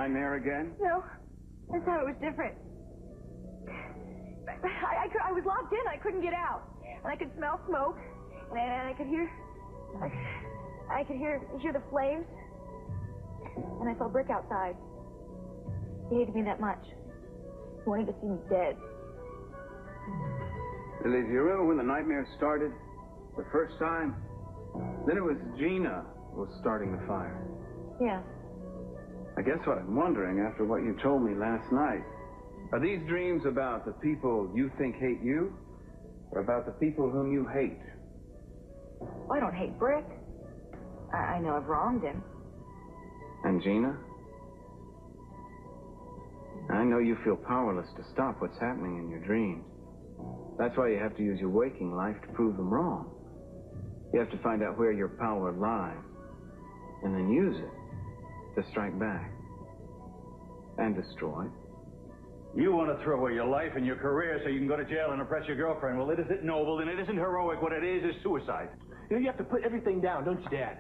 nightmare again? No. This time it was different. I was locked in. I couldn't get out. And I could smell smoke. And I could hear... I could hear the flames. And I saw Brick outside. He hated me that much. He wanted to see me dead. Lily, do you remember when the nightmare started? The first time? Then it was Gina who was starting the fire. Yeah. I guess what I'm wondering, after what you told me last night, are these dreams about the people you think hate you, or about the people whom you hate? Well, I don't hate Brick. I know I've wronged him. And Gina? I know you feel powerless to stop what's happening in your dreams. That's why you have to use your waking life to prove them wrong. You have to find out where your power lies, and then use it to strike back and destroy. You want to throw away your life and your career so you can go to jail and oppress your girlfriend. Well, it isn't noble and it isn't heroic. What it is suicide. You know, you have to put everything down, don't you, Dad?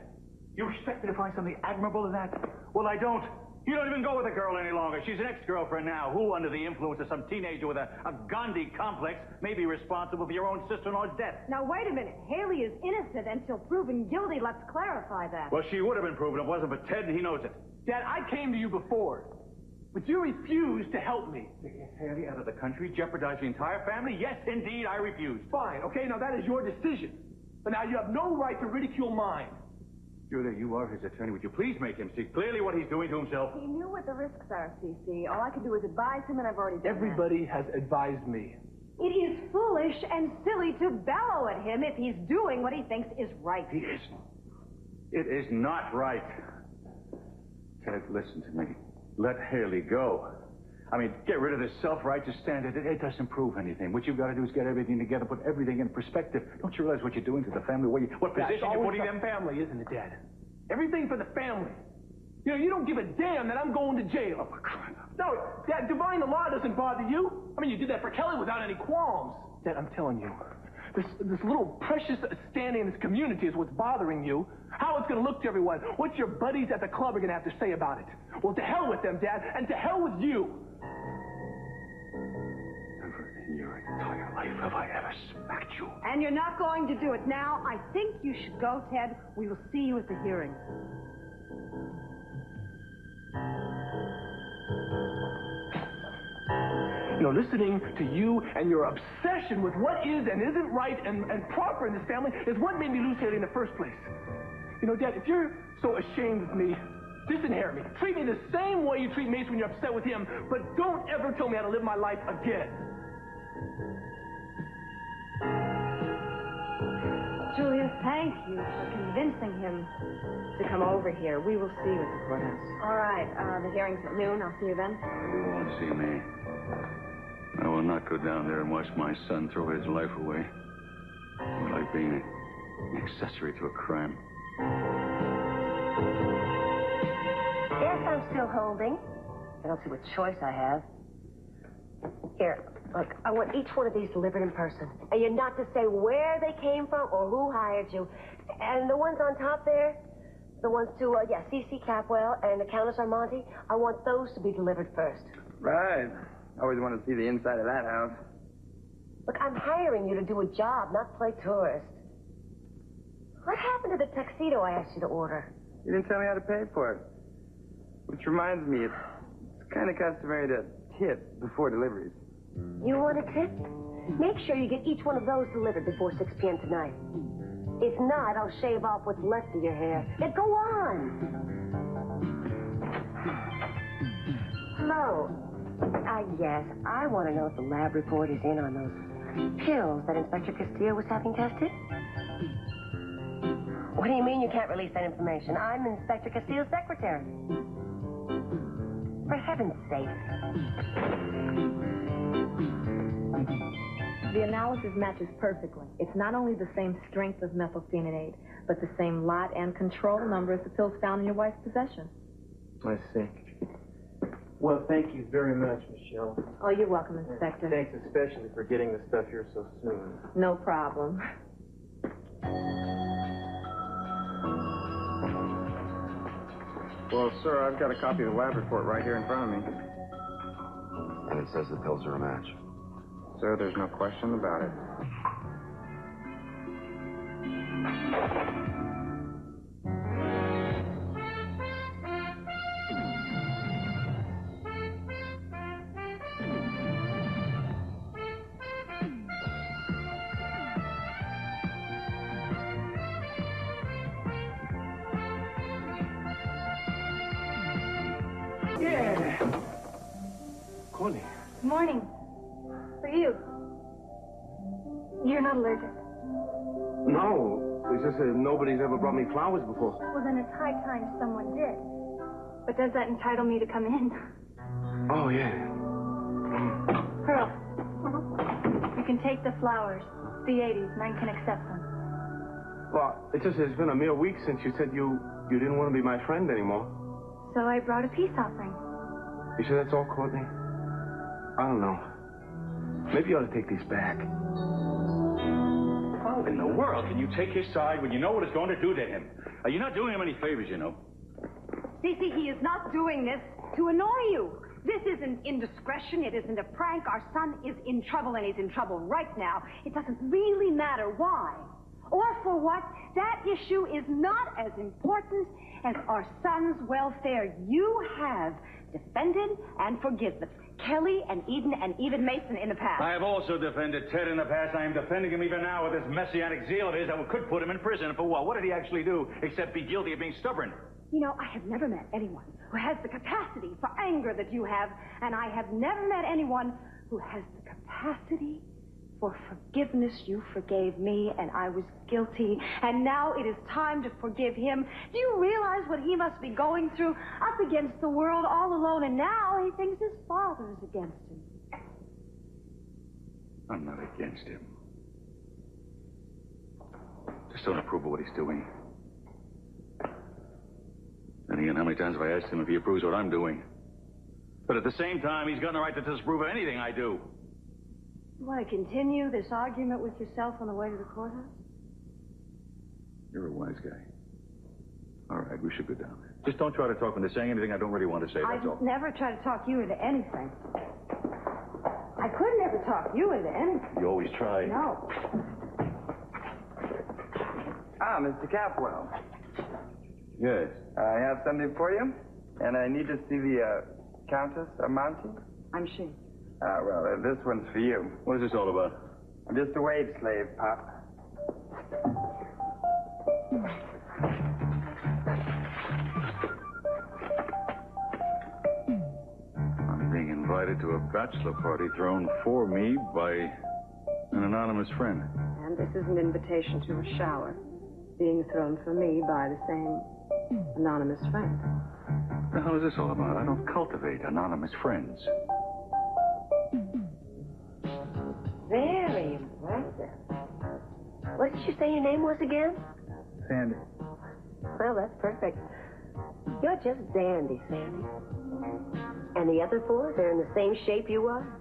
You expect me to find something admirable in that? Well, I don't. You don't even go with the girl any longer. She's an ex-girlfriend now, who, under the influence of some teenager with a Gandhi complex, may be responsible for your own sister-in-law's death. Now, wait a minute. Haley is innocent until proven guilty. Let's clarify that. Well, she would have been proven if it wasn't for Ted, and he knows it. Dad, I came to you before, but you refused to help me. Haley out of the country, jeopardize the entire family? Yes, indeed, I refused. Fine, okay? Now, that is your decision. But now you have no right to ridicule mine. Julia, you are his attorney. Would you please make him see clearly what he's doing to himself? He knew what the risks are, CC. All I could do was advise him, and I've already done Everybody has advised me. It is foolish and silly to bellow at him if he's doing what he thinks is right. He isn't. It is not right. Ted, listen to me. Let Haley go. I mean, get rid of this self-righteous standard. It doesn't prove anything. What you've got to do is get everything together, put everything in perspective. Don't you realize what you're doing to the family? What position you're putting them? Family, isn't it, Dad? Everything for the family. You know, you don't give a damn that I'm going to jail. Oh, for crying out. No, Dad, defying the law doesn't bother you. I mean, you did that for Kelly without any qualms. Dad, I'm telling you, this little precious standing in this community is what's bothering you. How it's going to look to everyone. What your buddies at the club are going to have to say about it. Well, to hell with them, Dad, and to hell with you. Never in your entire life have I ever smacked you. And you're not going to do it now. I think you should go, Ted. We will see you at the hearing. You know, listening to you and your obsession with what is and isn't right and proper in this family is what made me lose Haley in the first place. You know, Dad, if you're so ashamed of me, disinherit me. Treat me the same way you treat Mace when you're upset with him, but don't ever tell me how to live my life again. Julia, thank you for convincing him to come over here. We will see you at the courthouse. All right. The hearing's at noon. I'll see you then. You won't see me. I will not go down there and watch my son throw his life away. Or like being an accessory to a crime. Yes, I'm still holding. I don't see what choice I have. Here, look, I want each one of these delivered in person. And you're not to say where they came from or who hired you. And the ones on top there, the ones to, C.C. Capwell and the Countess Armonti, I want those to be delivered first. Right. Always wanted to see the inside of that house. Look, I'm hiring you to do a job, not play tourist. What happened to the tuxedo I asked you to order? You didn't tell me how to pay for it. Which reminds me, it's kind of customary to tip before deliveries. You want a tip? Make sure you get each one of those delivered before 6 p.m. tonight. If not, I'll shave off what's left of your hair. Yeah, go on. Hello. Yes, I want to know if the lab report is in on those pills that Inspector Castillo was having tested. What do you mean you can't release that information? I'm Inspector Castillo's secretary. For heaven's sake. The analysis matches perfectly. It's not only the same strength of methylphenidate, but the same lot and control number as the pills found in your wife's possession. I see. Well, thank you very much, Michelle. Oh, you're welcome, Inspector. Thanks especially for getting the stuff here so soon. No problem. Well, sir, I've got a copy of the lab report right here in front of me. And it says the pills are a match. Sir, there's no question about it. Yeah. Courtney. Morning. For you. You're not allergic. No, it's just that nobody's ever brought me flowers before. Well, then it's high time someone did. But does that entitle me to come in? Oh, yeah. Pearl, you can take the flowers. It's the 80s, and I can accept them. Well, it's just it's been a mere week since you said you didn't want to be my friend anymore. So I brought a peace offering. You sure that's all, Courtney? I don't know. Maybe you ought to take these back. How in the world can you take his side when you know what it's going to do to him? You're not doing him any favors, you know. Cece, he is not doing this to annoy you. This isn't indiscretion. It isn't a prank. Our son is in trouble, and he's in trouble right now. It doesn't really matter why or for what. That issue is not as important as our son's welfare. You have defended and forgiven Kelly and Eden and even Mason in the past. I have also defended Ted in the past. I am defending him even now with this messianic zeal of his that could put him in prison. For what? What did he actually do except be guilty of being stubborn? You know, I have never met anyone who has the capacity for anger that you have, and I have never met anyone who has the capacity for forgiveness. You forgave me, and I was guilty, and now it is time to forgive him. Do you realize what he must be going through, up against the world, all alone, and now he thinks his father is against him? I'm not against him. Just don't approve of what he's doing. And again, how many times have I asked him if he approves what I'm doing? But at the same time, he's got the right to disapprove of anything I do. You want to continue this argument with yourself on the way to the courthouse? You're a wise guy. All right, we should go down there. Just don't try to talk into saying anything I don't really want to say, that's all. I've never tried to talk you into anything. I could never talk you into anything. You always try. No. Ah, Mr. Capwell. Yes. I have something for you, and I need to see the Countess Amanti. I'm she. Well, this one's for you. What is this all about? I'm just a wage slave, Pop. I'm being invited to a bachelor party thrown for me by an anonymous friend. And this is an invitation to a shower, being thrown for me by the same anonymous friend. What the hell is this all about? I don't cultivate anonymous friends. Very impressive. What did you say your name was again? Sandy. Well, that's perfect. You're just dandy, Sandy. And the other four, they're in the same shape you are?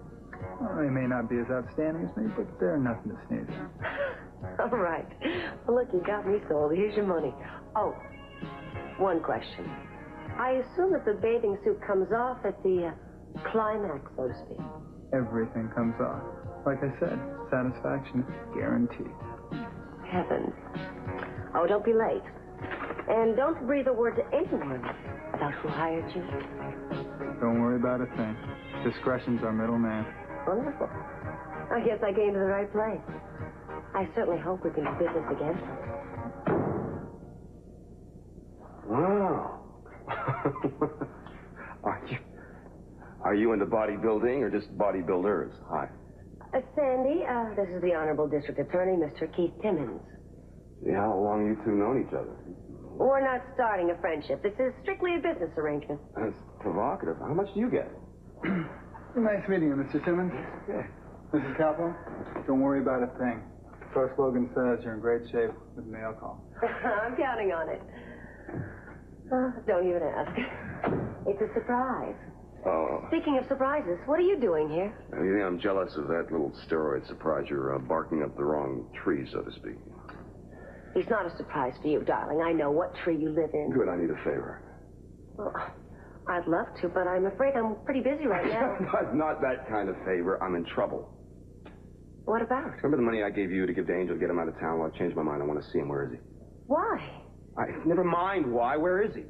Well, they may not be as outstanding as me, but they're nothing to sneeze at. All right. Well, look, you got me sold. Here's your money. Oh, one question. I assume that the bathing suit comes off at the climax, so to speak. Everything comes off. Like I said, satisfaction is guaranteed. Heavens. Oh, don't be late. And don't breathe a word to anyone about who hired you. Don't worry about a thing. Discretion's our middle man. Wonderful. I guess I came to the right place. I certainly hope we can do business again. Wow. Are you into bodybuilding or just bodybuilders? Hi. Sandy, this is the Honorable District Attorney, Mr. Keith Timmons. See how long you two known each other? We're not starting a friendship. This is strictly a business arrangement. That's provocative. How much do you get? Nice meeting you, Mr. Timmons. Yeah. Mrs. Capwell, don't worry about a thing. First Logan says you're in great shape with the mail call. I'm counting on it. Don't even ask. It's a surprise. Oh. Speaking of surprises, what are you doing here? You think I'm jealous of that little steroid surprise? You're barking up the wrong tree, so to speak. It's not a surprise for you, darling. I know what tree you live in. Good, I need a favor. Well, I'd love to, but I'm afraid I'm pretty busy right now. Not that kind of favor. I'm in trouble. What about? Remember the money I gave you to give to Angel to get him out of town? Well, I changed my mind. I want to see him. Where is he? Why? Never mind why. Where is he?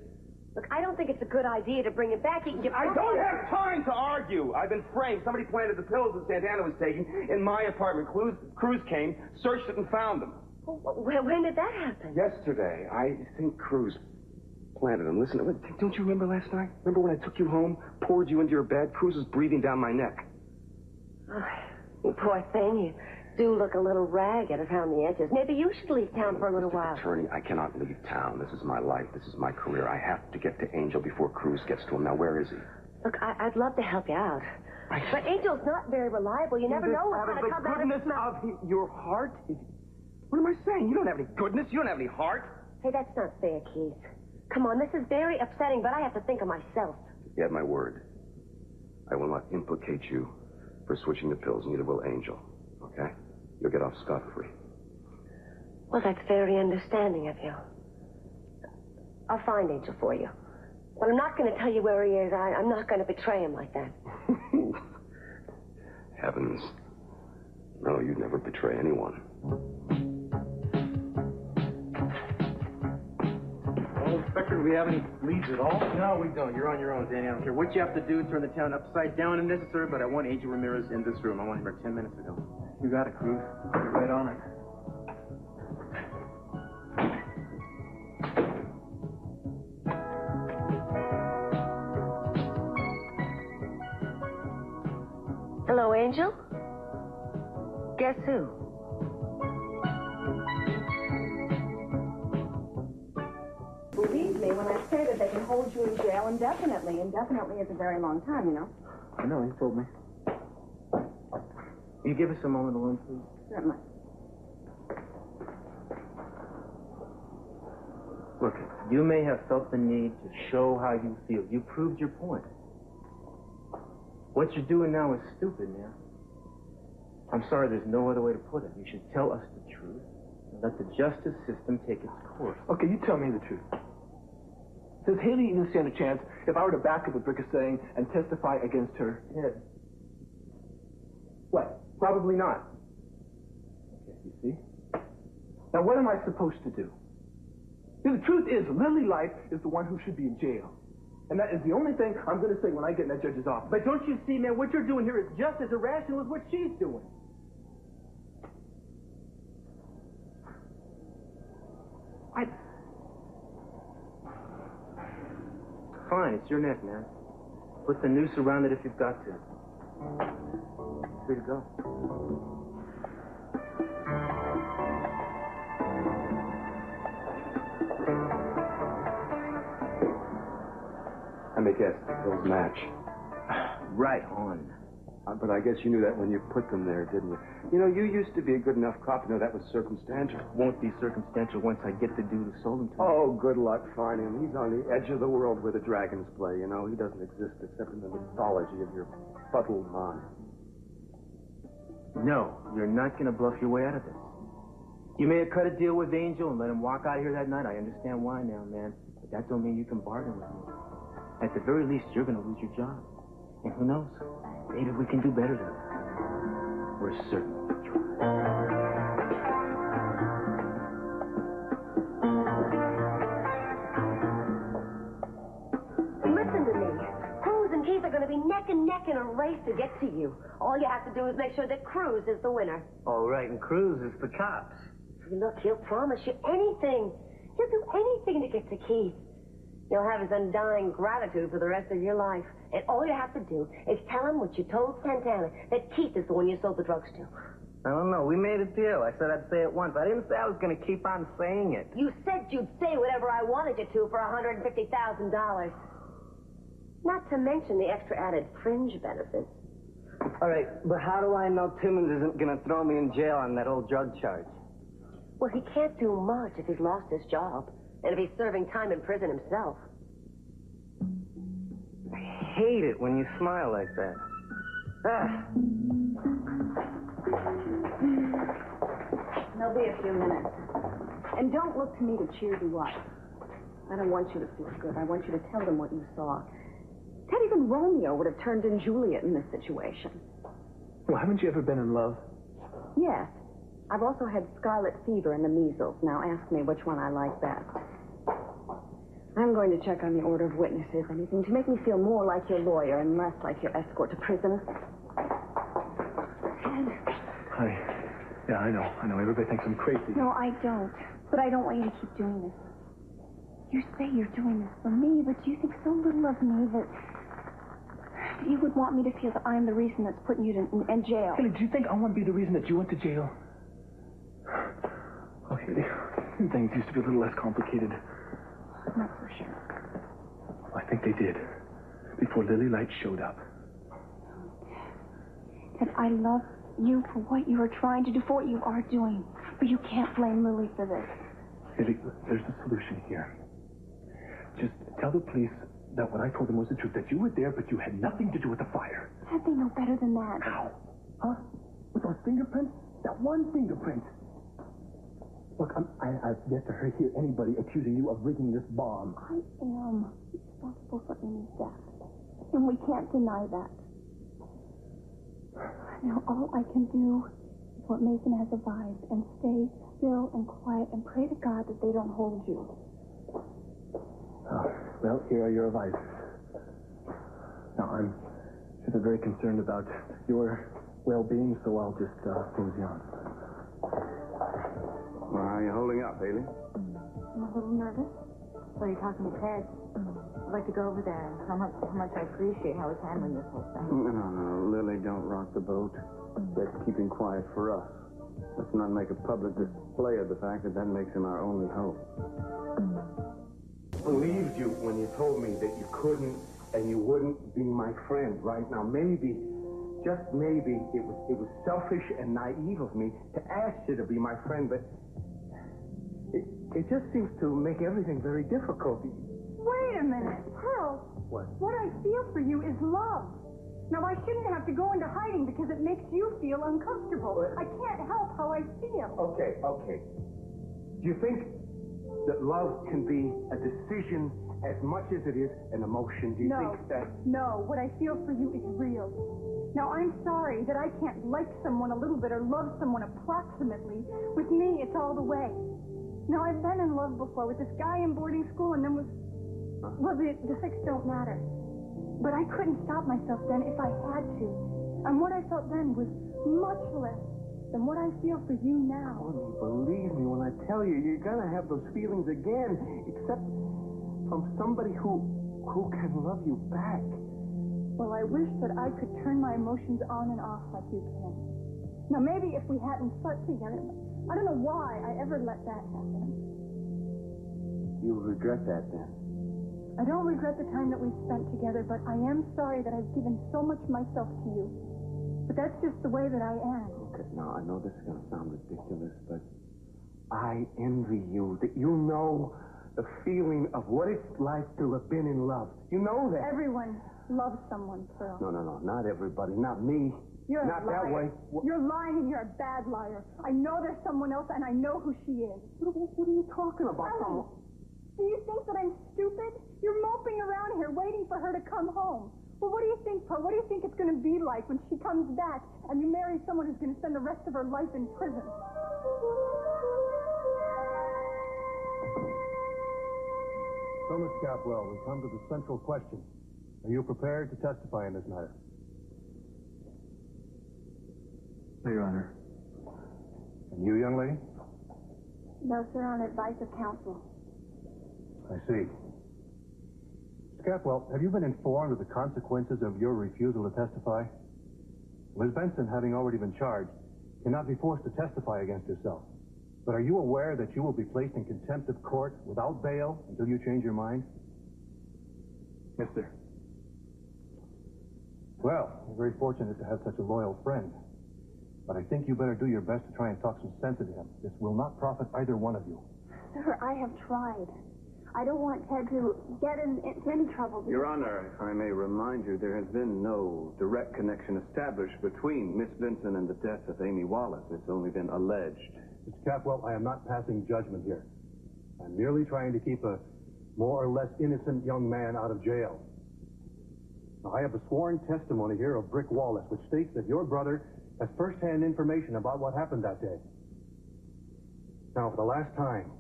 Look, I don't think it's a good idea to bring him back. He can get... I don't have time to argue. I've been framed. Somebody planted the pills that Santana was taking in my apartment. Cruz came, searched it, and found them. When did that happen? Yesterday. I think Cruz planted them. Listen, don't you remember last night? Remember when I took you home, poured you into your bed? Cruz was breathing down my neck. Oh, you poor thing. You do look a little ragged around the edges. Maybe you should leave town for a little while. Attorney, I cannot leave town. This is my life. This is my career. I have to get to Angel before Cruz gets to him. Now, where is he? Look, I'd love to help you out. But Angel's not very reliable. You never know what's going to come out of his mouth. Of your heart? What am I saying? You don't have any goodness. You don't have any heart. Hey, that's not fair, Keith. Come on, this is very upsetting, but I have to think of myself. You have my word. I will not implicate you for switching the pills. Neither will Angel. Okay? You'll get off scot-free. Well, that's very understanding of you. I'll find Angel for you. But I'm not going to tell you where he is. I'm not going to betray him like that. Heavens. No, you'd never betray anyone. Well, Inspector, do we have any leads at all? No, we don't. You're on your own, Danny. I don't care what you have to do. Turn the town upside down if necessary, but I want Angel Ramirez in this room. I want him here 10 minutes ago. You got it, Cruz. Get right on it. Hello, Angel? Guess who? Believe me when I say that they can hold you in jail indefinitely. Indefinitely is a very long time, you know. I know, he told me. Will you give us a moment alone, please? Certainly. Look, you may have felt the need to show how you feel. You proved your point. What you're doing now is stupid, man. I'm sorry, there's no other way to put it. You should tell us the truth and let the justice system take its course. Okay, you tell me the truth. Does Haley even stand a chance if I were to back up what Brick is saying and testify against her? Yeah. What? Probably not. Okay, you see? Now, what am I supposed to do? See, the truth is, Lily Life is the one who should be in jail. And that is the only thing I'm going to say when I get in that judge's office. But don't you see, man, what you're doing here is just as irrational as what she's doing. Fine, it's your neck, man. Put the noose around it if you've got to. Free to go. Let me guess, those match. Right on. But I guess you knew that when you put them there, didn't you? You know, you used to be a good enough cop to know that was circumstantial. Won't be circumstantial once I get the dude who sold him to me. Oh, good luck finding him. He's on the edge of the world where the dragons play, you know. He doesn't exist except in the mythology of your fuddled mind. No, you're not going to bluff your way out of this. You may have cut a deal with Angel and let him walk out of here that night. I understand why now, man. But that don't mean you can bargain with me. At the very least, you're going to lose your job. And who knows? Maybe we can do better than that. We're certain we'll try. Listen to me. Cruz and Keith are going to be neck and neck in a race to get to you. All you have to do is make sure that Cruz is the winner. All right, and Cruz is the cops. Look, he'll promise you anything. He'll do anything to get to Keith. You'll have his undying gratitude for the rest of your life. And all you have to do is tell him what you told Santana, that Keith is the one you sold the drugs to. I don't know. We made a deal. I said I'd say it once. I didn't say I was going to keep on saying it. You said you'd say whatever I wanted you to for $150,000. Not to mention the extra added fringe benefits. All right, but how do I know Timmons isn't going to throw me in jail on that old drug charge? Well, he can't do much if he's lost his job. And if he's serving time in prison himself. I hate it when you smile like that. There'll be a few minutes. And don't look to me to cheer you up. I don't want you to feel good. I want you to tell them what you saw. Ted, even Romeo would have turned in Juliet in this situation. Well, haven't you ever been in love? Yes. I've also had scarlet fever and the measles. Now ask me which one I like best. I'm going to check on the order of witnesses, anything to make me feel more like your lawyer and less like your escort to prison. Hi. Yeah, I know. Everybody thinks I'm crazy. No, I don't. But I don't want you to keep doing this. You say you're doing this for me, but you think so little of me that you would want me to feel that I'm the reason that's putting you in jail. Haley, do you think I want to be the reason that you went to jail? Oh, Haley, things used to be a little less complicated. I'm not so sure. I think they did. Before Lily Light showed up. And I love you for what you are trying to do, for what you are doing. But you can't blame Lily for this. Haley, there's a solution here. Just tell the police that what I told them was the truth, that you were there, but you had nothing to do with the fire. How'd they know better than that? How? Huh? With those fingerprints? That one fingerprint. Look, I've yet to hear anybody accusing you of rigging this bomb. I am responsible for Amy's death. And we can't deny that. Now, all I can do is what Mason has advised, and stay still and quiet and pray to God that they don't hold you. Well, here are your advices. Now, I'm just very concerned about your well-being, so I'll just mosey on. Well, how are you holding up, Haley? I'm a little nervous. So you're talking to Ted. I'd like to go over there. How much I appreciate how he's handling this whole thing. No, Lily, don't rock the boat. That's keeping quiet for us. Let's not make a public display of the fact that makes him our only hope. I believed you when you told me that you couldn't and you wouldn't be my friend. Right now, maybe, just maybe, it was selfish and naive of me to ask you to be my friend, but it just seems to make everything very difficult. Wait a minute, Pearl. What? What I feel for you is love. Now, I shouldn't have to go into hiding because it makes you feel uncomfortable. I can't help how I feel. Okay. Do you think that love can be a decision as much as it is an emotion? Do you think that... No, what I feel for you is real. Now, I'm sorry that I can't like someone a little bit or love someone approximately. With me, it's all the way. Now, I've been in love before with this guy in boarding school and then was... Well, the six don't matter. But I couldn't stop myself then if I had to. And what I felt then was much less than what I feel for you now. Oh, believe me when I tell you, you're gonna have those feelings again, except from somebody who can love you back. Well, I wish that I could turn my emotions on and off like you can. Now, maybe if we hadn't slept together, I don't know why I ever let that happen. You'll regret that then. I don't regret the time that we spent together, but I am sorry that I've given so much myself to you. But that's just the way that I am. Okay, now I know this is going to sound ridiculous, but I envy you, that you know the feeling of what it's like to have been in love. You know that. Everyone loves someone, Pearl. No, not everybody, not me. You're not a liar. that way. You're lying and you're a bad liar. I know there's someone else and I know who she is. What are you talking about? Do you think that I'm stupid? You're moping around here waiting for her to come home. Well, what do you think, Pearl? What do you think it's going to be like when she comes back and you marry someone who's going to spend the rest of her life in prison? So, Miss Capwell, we come to the central question. Are you prepared to testify in this matter? Your Honor. And you, young lady? No, sir, on advice of counsel. I see. Miss Capwell, have you been informed of the consequences of your refusal to testify? Liz Benson, having already been charged, cannot be forced to testify against herself. But are you aware that you will be placed in contempt of court without bail until you change your mind? Yes, sir. Well, you're very fortunate to have such a loyal friend. But I think you better do your best to try and talk some sense into him. This will not profit either one of you. Sir, I have tried. I don't want Ted to get into any trouble. Your Honor, if I may remind you, there has been no direct connection established between Miss Benson and the death of Amy Wallace. It's only been alleged. Mr. Capwell, I am not passing judgment here. I'm merely trying to keep a more or less innocent young man out of jail. Now, I have the sworn testimony here of Brick Wallace, which states that your brother has first-hand information about what happened that day. Now, for the last time,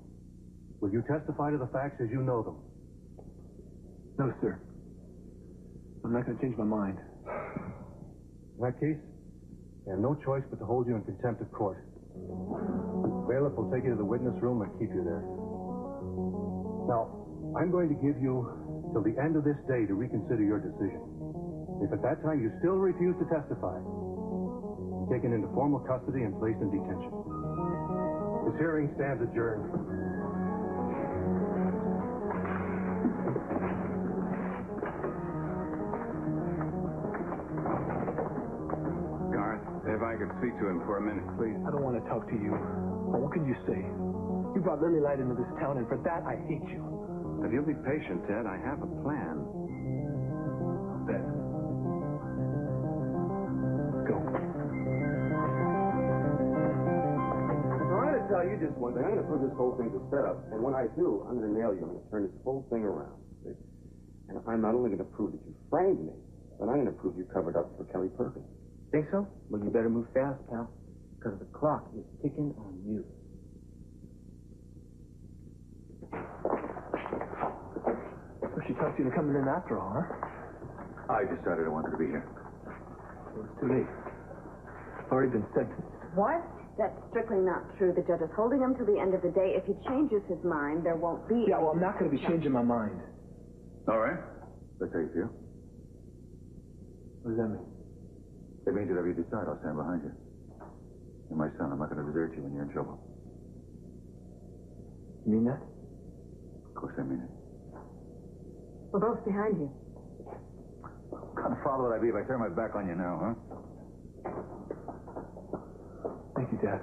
will you testify to the facts as you know them? No, sir. I'm not going to change my mind. In that case, I have no choice but to hold you in contempt of court. Bailiff will take you to the witness room and keep you there. Now, I'm going to give you till the end of this day to reconsider your decision. If at that time you still refuse to testify, you're taken into formal custody and placed in detention. This hearing stands adjourned. Garth, if I could speak to him for a minute, please. I don't want to talk to you. But what can you say? You brought Lily Light into this town, and for that, I hate you. If you'll be patient, Ted, I have a plan. Ben. Go. I'm going to tell you just one thing. I'm going to prove this whole thing's a setup. And when I do, I'm going to nail you. I'm going to turn this whole thing around. See? And I'm not only going to prove that you framed me, but I'm going to prove you covered up for Kelly Perkins. Think so? Well, you better move fast, pal, because the clock is ticking on you. So she talked you into coming in after all, huh? I decided I wanted to be here. Well, it's too late. I've already been sentenced. What? That's strictly not true. The judge is holding him till the end of the day. If he changes his mind, there won't be... Yeah, well, I'm not going to be changing my mind. All right. That's how you feel. What does that mean? It means whatever you decide, I'll stand behind you. You're my son. I'm not going to desert you when you're in trouble. You mean that? Of course I mean it. We're both behind you. What kind of father would I be if I turn my back on you now, huh? Thank you, Dad.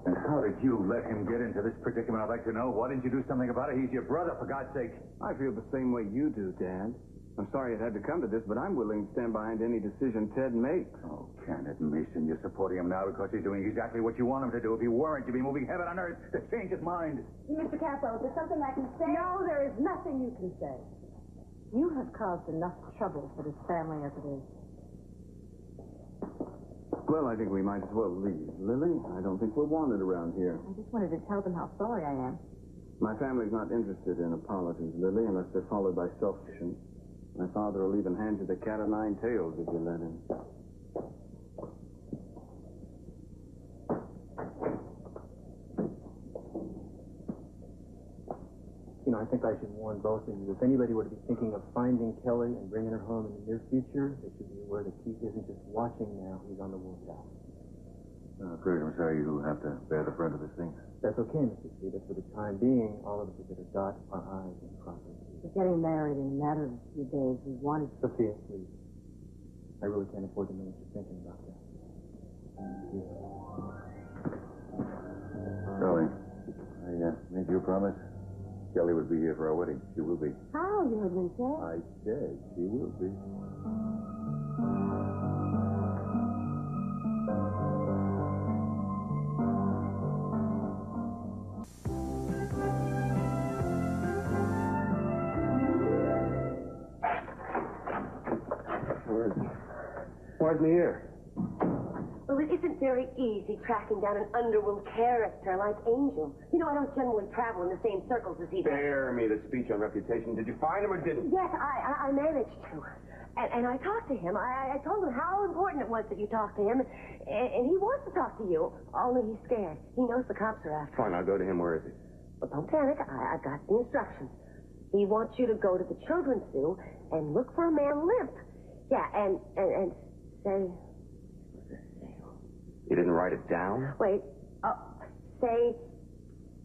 And how did you let him get into this predicament? I'd like to know. Why didn't you do something about it? He's your brother, for God's sake. I feel the same way you do, Dad. I'm sorry it had to come to this, but I'm willing to stand behind any decision Ted makes. Oh, Kenneth Mason, you're supporting him now because he's doing exactly what you want him to do. If he weren't, you'd be moving heaven on earth to change his mind. Mr. Capel, is there something I can say? No, there is nothing you can say. You have caused enough trouble for this family as it is. Well, I think we might as well leave. Lily, I don't think we're wanted around here. I just wanted to tell them how sorry I am. My family's not interested in apologies, Lily, unless they're followed by self-action. My father will even hand you the cat o' nine tails if you let him. You know, I think I should warn both of you. If anybody were to be thinking of finding Kelly and bringing her home in the near future, they should be aware that Keith isn't just watching now. He's on the lookout. Greg, I'm sorry you have to bear the brunt of this thing. That's okay, Mr. C, but for the time being, all of us had better dot our I's and cross our T's. We're getting married in a matter of a few days. We wanted... Sophia, please. I really can't afford to know what you're thinking about that. Darling, I made you a promise. Kelly would be here for our wedding. She will be. How? You heard me say? I said she will be. Where's me here? Well, it isn't very easy tracking down an underworld character like Angel. You know, I don't generally travel in the same circles as he does. Spare me the speech on reputation. Did you find him or didn't? Yes, I managed to. And I talked to him. I told him how important it was that you talk to him. And he wants to talk to you, only he's scared. He knows the cops are after him. Fine, I'll go to him. Where is he? But don't panic. I've got the instructions. He wants you to go to the children's zoo and look for a man limp. Yeah, and say... You didn't write it down? Wait. Say,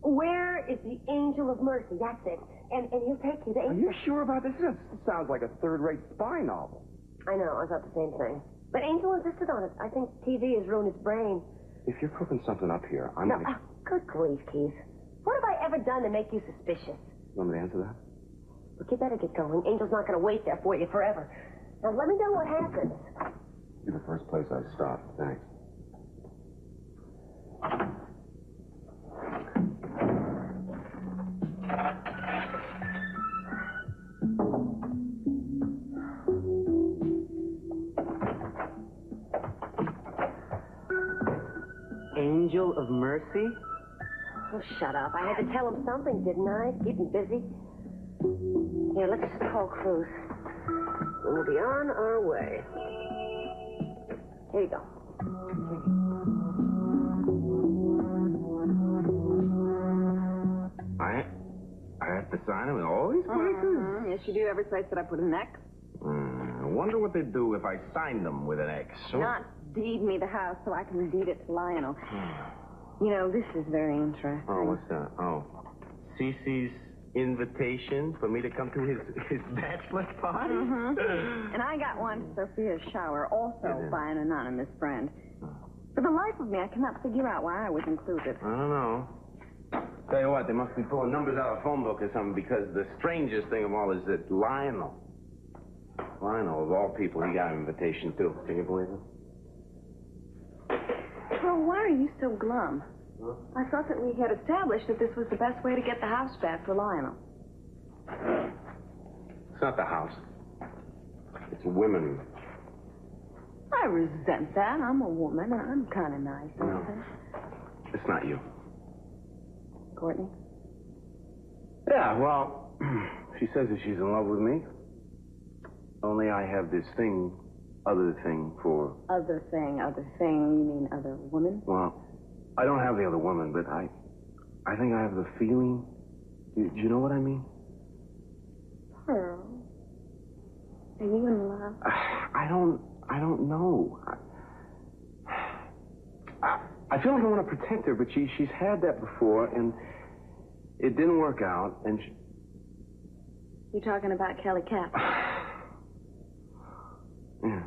where is the angel of mercy? That's it. And he'll take you to Are you sure about this? This sounds like a third-rate spy novel. I know. I thought the same thing. But Angel insisted on it. I think TV has ruined his brain. If you're cooking something up here, I'm No, gonna... good grief, Keith. What have I ever done to make you suspicious? You want me to answer that? Look, you better get going. Angel's not going to wait there for you forever. Now, let me know what happens. Be the first place I stop. Thanks. Angel of Mercy? Oh, shut up. I had to tell him something, didn't I? Keep him busy. Here, let's call Cruz. We'll be on our way. Here you go. I have to sign him in all these places? Yes, you do. Every place that I put an X. I wonder what they'd do if I signed them with an X. Not deed me the house so I can deed it to Lionel. You know, this is very interesting. Oh, what's that? Oh. Cece's invitation for me to come to his bachelor party? And I got one to Sophia's shower, also by an anonymous friend. For the life of me, I cannot figure out why I was included. I don't know. Tell you what, they must be pulling numbers out of a phone book or something, because the strangest thing of all is that Lionel, of all people, he got an invitation too. Can you believe it? Well, why are you so glum? Huh? I thought that we had established that this was the best way to get the house back for Lionel. It's not the house. It's women. I resent that. I'm a woman, and I'm kind of nice. No, it's not you. Courtney? Yeah, well, she says that she's in love with me. Only I have this other thing for... Other thing, you mean other woman? Well, I don't have the other woman, but I think I have the feeling. Do you know what I mean? Pearl, are you in love? I don't know. I feel like I want to protect her, but she's had that before, and it didn't work out, and You talking about Kelly Cap? Yeah.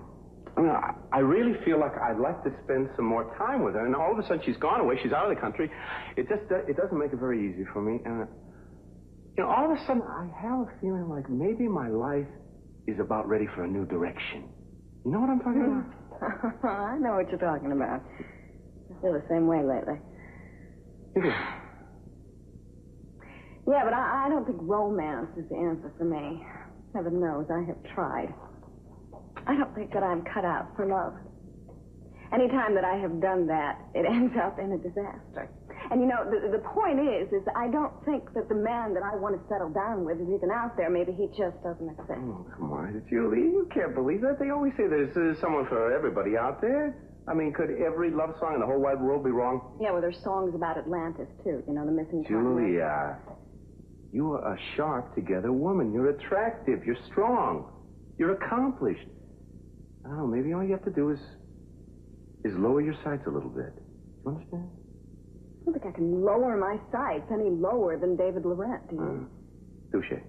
I mean, I really feel like I'd like to spend some more time with her, and all of a sudden she's gone away. She's out of the country. It doesn't make it very easy for me. And all of a sudden I have a feeling like maybe my life is about ready for a new direction. You know what I'm talking about? I know what you're talking about. I feel the same way lately. Yeah, but I don't think romance is the answer for me. Heaven knows I have tried. I don't think that I'm cut out for love. Anytime that I have done that, it ends up in a disaster. And the point is I don't think that the man that I want to settle down with is even out there. Maybe he just doesn't exist. Oh, come on, Julie. You can't believe that. They always say there's someone for everybody out there. I mean, could every love song in the whole wide world be wrong? Yeah, well, there's songs about Atlantis, too. The missing Julia, you are a sharp together woman. You're attractive. You're strong. You're accomplished. I don't know, maybe all you have to do is lower your sights a little bit. You understand? I don't think I can lower my sights any lower than David Laurent, do you? Touche.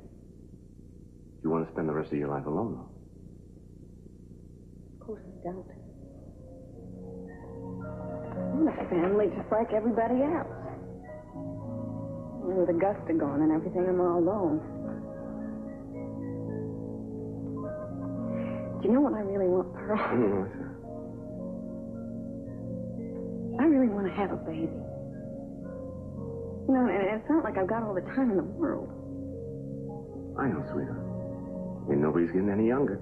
You want to spend the rest of your life alone, though? Of course I don't. I'm a family just like everybody else. With Augusta gone and everything, I'm all alone. Do you know what I really want, Pearl? I really want to have a baby. And it's not like I've got all the time in the world. I know, sweetheart. I mean, nobody's getting any younger.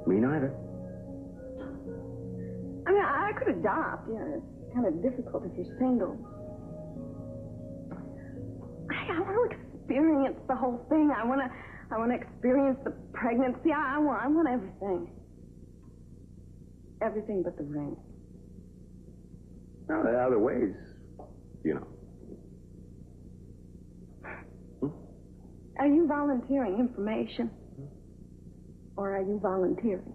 Me neither. I mean, I could adopt. It's kind of difficult if you're single. I want to experience the whole thing. I want to experience the pregnancy. I want everything. Everything but the ring. Well, there are other ways, Are you volunteering information? Or are you volunteering?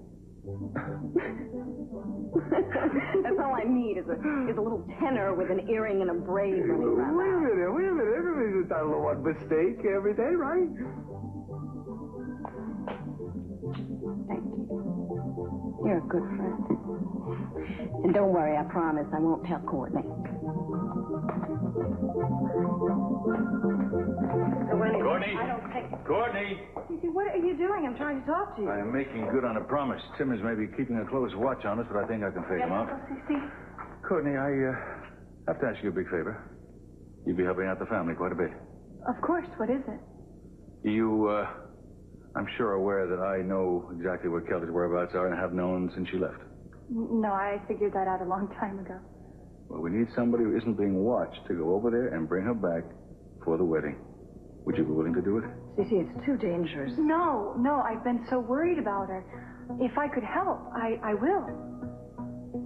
That's all I need is a little tenor with an earring and a braid running around. Wait a minute. Everybody's entitled to one mistake every day, right? Thank you. You're a good friend. And don't worry, I promise I won't tell Courtney. Courtney! Courtney! I don't think... Courtney! Cece, what are you doing? I'm trying to talk to you. I am making good on a promise. Tim is maybe keeping a close watch on us, but I think I can fake him out. Cece? Courtney, I have to ask you a big favor. You'll be helping out the family quite a bit. Of course. What is it? You, I'm sure aware that I know exactly where Kelly's whereabouts are and have known since she left. No, I figured that out a long time ago. Well, we need somebody who isn't being watched to go over there and bring her back for the wedding. Would you be willing to do it? Cece, it's too dangerous. No, I've been so worried about her. If I could help, I will.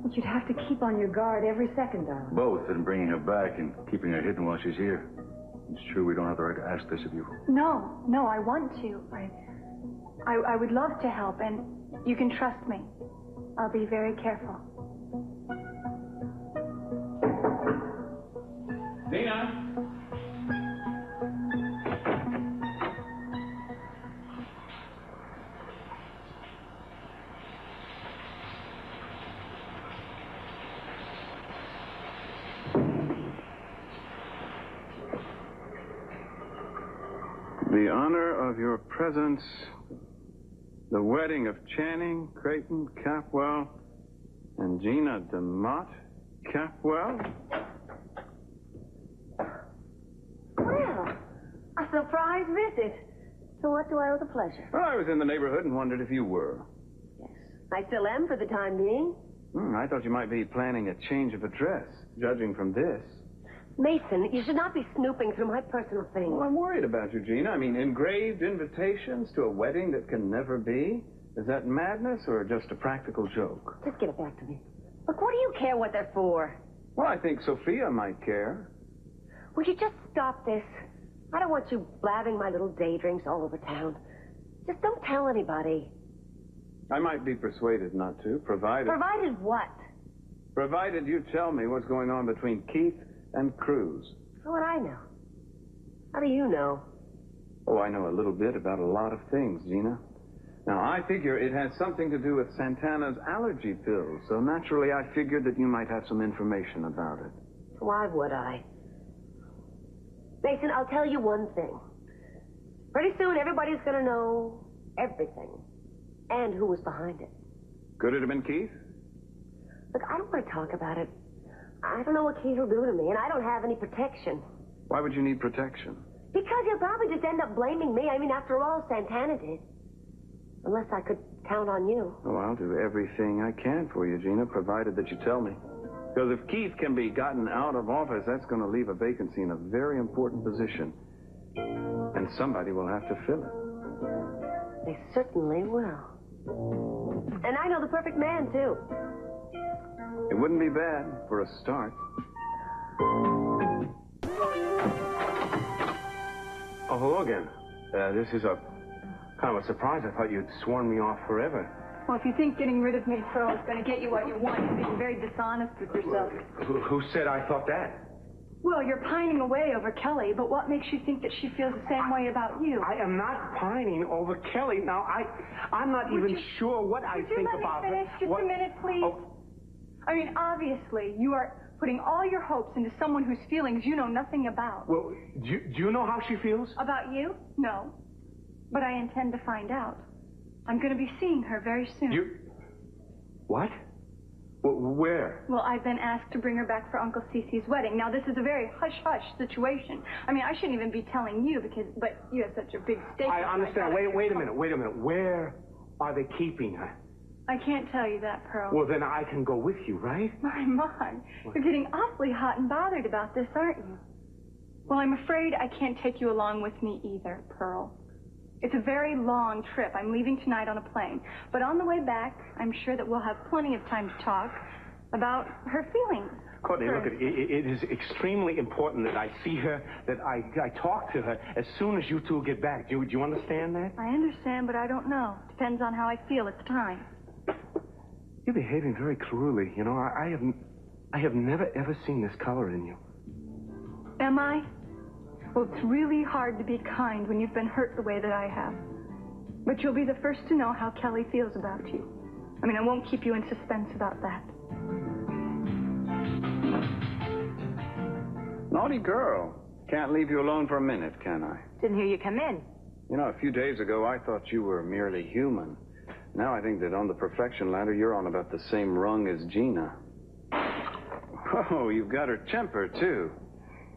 But you'd have to keep on your guard every second, darling. Both in bringing her back and keeping her hidden while she's here. It's true we don't have the right to ask this of you. No, I want to. I would love to help, and you can trust me. I'll be very careful. Dina! The honor of your presence, the wedding of Channing, Creighton, Capwell, and Gina DeMott Capwell? Well, a surprise visit. So what do I owe the pleasure? Well, I was in the neighborhood and wondered if you were. Yes, I still am for the time being. I thought you might be planning a change of address, judging from this. Mason, you should not be snooping through my personal things. Well, I'm worried about you, Gina. I mean, engraved invitations to a wedding that can never be? Is that madness or just a practical joke? Just give it back to me. Look, what do you care what they're for? Well, I think Sophia might care. Would you just stop this? I don't want you blabbing my little daydreams all over town. Just don't tell anybody. I might be persuaded not to, provided... Provided what? Provided you tell me what's going on between Keith and Cruz. How would I know? How do you know? Oh, I know a little bit about a lot of things, Gina. Now, I figure it has something to do with Santana's allergy pills, so naturally I figured that you might have some information about it. Why would I? Mason, I'll tell you one thing. Pretty soon everybody's going to know everything. And who was behind it. Could it have been Keith? Look, I don't want to talk about it. I don't know what Keith will do to me, and I don't have any protection. Why would you need protection? Because he'll probably just end up blaming me. I mean, after all, Santana did. Unless I could count on you. Oh, I'll do everything I can for you, Gina, provided that you tell me. Because if Keith can be gotten out of office, that's going to leave a vacancy in a very important position. And somebody will have to fill it. They certainly will. And I know the perfect man, too. It wouldn't be bad for a start. Oh, hello again. This is a kind of a surprise. I thought you'd sworn me off forever. Well, if you think getting rid of me, Pearl, is going to get you what you want, you're being very dishonest with yourself. Who said I thought that? Well, you're pining away over Kelly, but what makes you think that she feels the same way about you? I am not pining over Kelly. Now, I'm not even sure what I think about her. Would you let me finish just a minute, please? Oh. I mean, obviously, you are putting all your hopes into someone whose feelings you know nothing about. Well, do you know how she feels? About you? No. But I intend to find out. I'm going to be seeing her very soon. What? Where? Well, I've been asked to bring her back for Uncle Cece's wedding. Now, this is a very hush-hush situation. I mean, I shouldn't even be telling you but you have such a big stake. I understand. Wait a minute. Where are they keeping her? I can't tell you that, Pearl. Well, then I can go with you, right? My. You're getting awfully hot and bothered about this, aren't you? Well, I'm afraid I can't take you along with me either, Pearl. It's a very long trip. I'm leaving tonight on a plane. But on the way back, I'm sure that we'll have plenty of time to talk about her feelings. Courtney, look, it is extremely important that I see her, that I talk to her as soon as you two get back. Do you understand that? I understand, but I don't know. Depends on how I feel at the time. You're behaving very cruelly. You know, I have never, ever seen this color in you. Am I? Well, it's really hard to be kind when you've been hurt the way that I have. But you'll be the first to know how Kelly feels about you. I mean, I won't keep you in suspense about that. Naughty girl. Can't leave you alone for a minute, can I? Didn't hear you come in. You know, a few days ago, I thought you were merely human. Now I think that on the perfection ladder, you're on about the same rung as Gina. Oh, you've got her temper, too.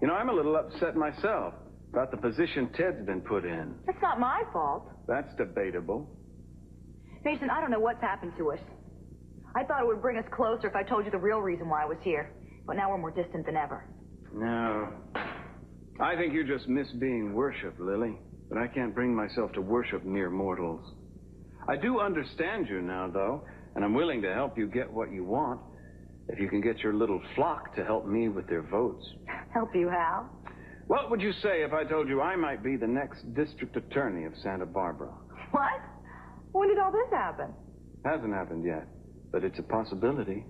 You know, I'm a little upset myself about the position Ted's been put in. That's not my fault. That's debatable. Mason, I don't know what's happened to us. I thought it would bring us closer if I told you the real reason why I was here. But now we're more distant than ever. No. I think you just miss being worshipped, Lily. But I can't bring myself to worship mere mortals. I do understand you now, though, and I'm willing to help you get what you want if you can get your little flock to help me with their votes. Help you how? What would you say if I told you I might be the next district attorney of Santa Barbara? What? When did all this happen? Hasn't happened yet, but it's a possibility.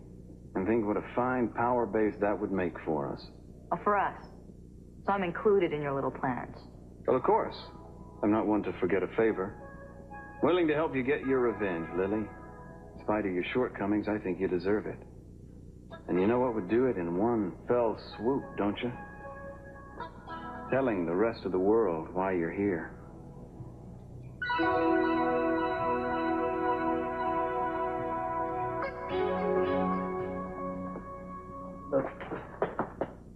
And think what a fine power base that would make for us. Oh, for us. So I'm included in your little plans. Well, of course. I'm not one to forget a favor. Willing to help you get your revenge, Lily. In spite of your shortcomings, I think you deserve it. And you know what would do it in one fell swoop, don't you? Telling the rest of the world why you're here. Look,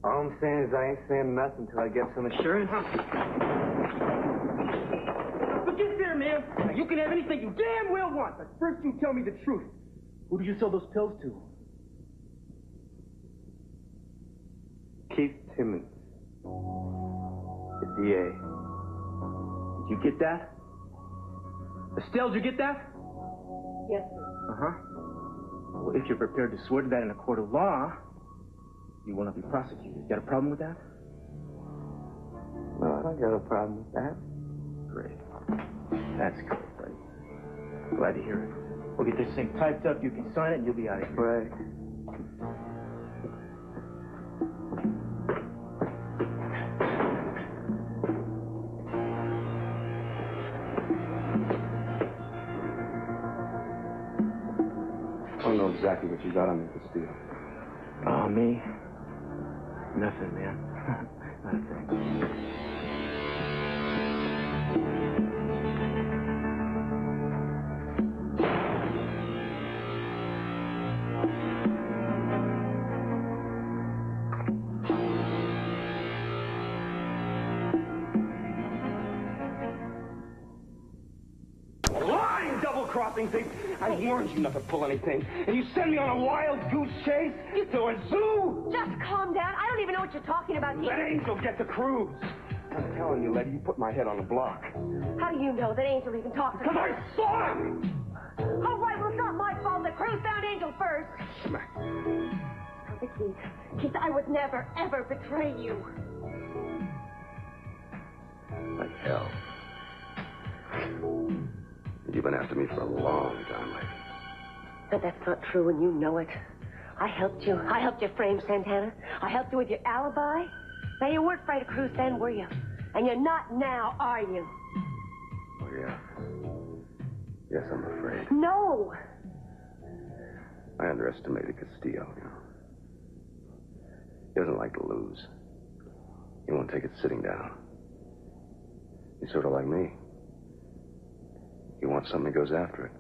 all I'm saying is I ain't saying nothing until I get some assurance. Forget there, man. Now, you can have anything you damn well want, but first you tell me the truth. Who did you sell those pills to? Keith Timmons, the DA. Did you get that? Estelle, did you get that? Yes, sir. Uh-huh. Well, if you're prepared to swear to that in a court of law, you will not be prosecuted. You got a problem with that? No, I don't got a problem with that. Great. That's good, buddy. Glad to hear it. We'll get this thing typed up, you can sign it, and you'll be out of here. Right. I don't know exactly what you got on me, Castillo. Oh, me? Nothing, man. Not a thing. Lying, double-crossing thing. I warned you not to pull anything, and you send me on a wild goose chase to a zoo? Just calm down. I don't even know what you're talking about. Let Angel get the cruise. I'm telling you, Letty, you put my head on the block. How do you know that Angel even talked to Because I saw him! All right, well, it's not my fault. The crew found Angel first. Keith, I would never, ever betray you. Like hell. You've been after me for a long time, lady. But that's not true, and you know it. I helped you. I helped you frame Santana. I helped you with your alibi. Now, you weren't afraid of Cruz then, were you? And you're not now, are you? Oh, yeah. Yes, I'm afraid. No. I underestimated Castillo, you know. He doesn't like to lose. He won't take it sitting down. He's sort of like me. He wants something, he goes after it.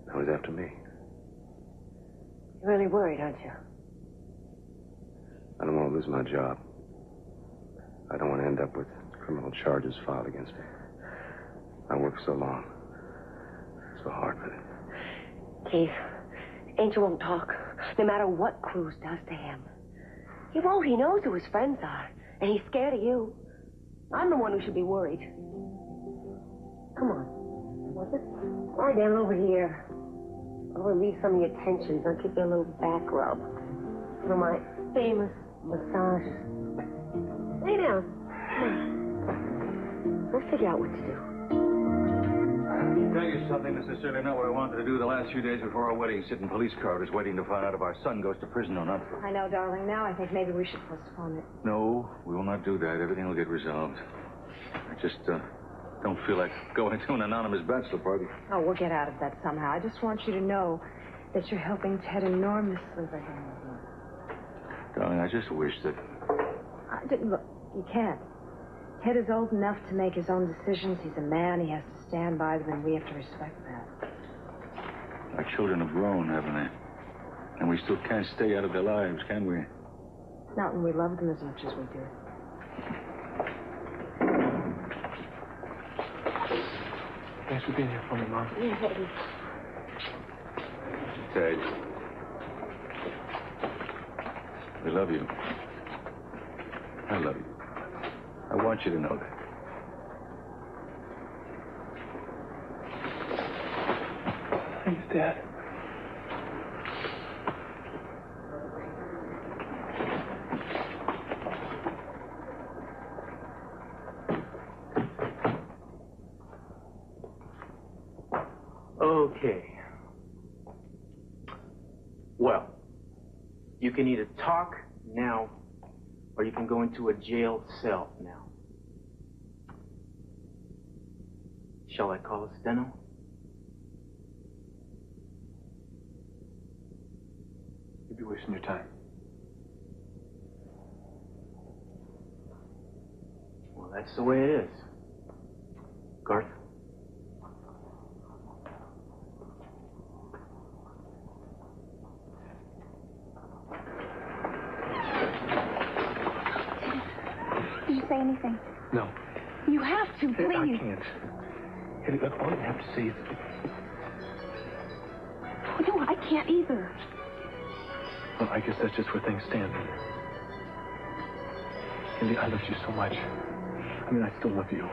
Now he's after me. You're really worried, aren't you? I don't want to lose my job. I don't want to end up with criminal charges filed against me. I worked so long, so hard for it. Keith, Angel won't talk, no matter what Cruz does to him. He won't. He knows who his friends are, and he's scared of you. I'm the one who should be worried. Come on. Lie down over here. I'll relieve some of your tensions. I'll give you a little back rub. For my famous massages. Lay down. We'll figure out what to do. Tell you something, this is certainly not what I wanted to do the last few days before our wedding. Sit in police cars waiting to find out if our son goes to prison or not. I know, darling. Now I think maybe we should postpone it. No, we will not do that. Everything will get resolved. I just don't feel like going to an anonymous bachelor party. Oh, we'll get out of that somehow. I just want you to know that you're helping Ted enormously by getting along. Darling, I just wish that... Look, you can't. Ted is old enough to make his own decisions. He's a man. He has to stand by them, and we have to respect that. Our children have grown, haven't they? And we still can't stay out of their lives, can we? Not when we love them as much as we do. Thanks for being here for me, Mom. Ted, we love you. I love you. I want you to know that. Thanks, Dad. Okay. Well, you can either talk now or you can go into a jail cell now. Shall I call a steno? You'd be wasting your time. Well, that's the way it is. Garth? Did you say anything? No. You have to, please. I can't. Hey, look, all you have to say is... No, I can't either. Well, I guess that's just where things stand. Haley, I loved you so much. I mean, I still love you.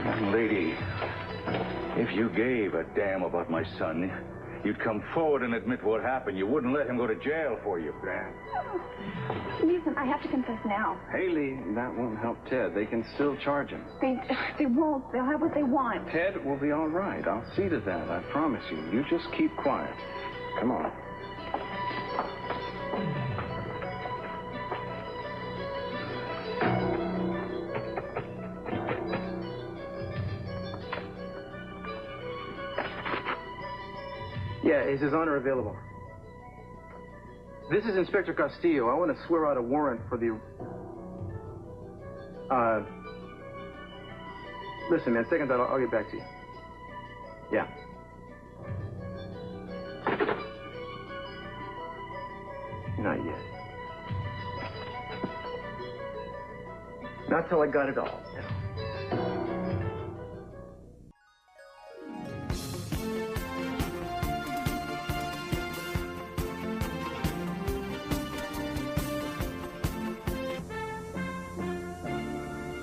Young lady, if you gave a damn about my son, you'd come forward and admit what happened. You wouldn't let him go to jail for you, Grant. Listen, I have to confess now. Haley, that won't help Ted. They can still charge him. They won't. They'll have what they want. Ted will be all right. I'll see to that. I promise you. You just keep quiet. Come on. Yeah, is His Honor available? This is Inspector Castillo. I want to swear out a warrant for the... Listen, man, second thought, I'll get back to you. Yeah. Not yet. Not till I got it all.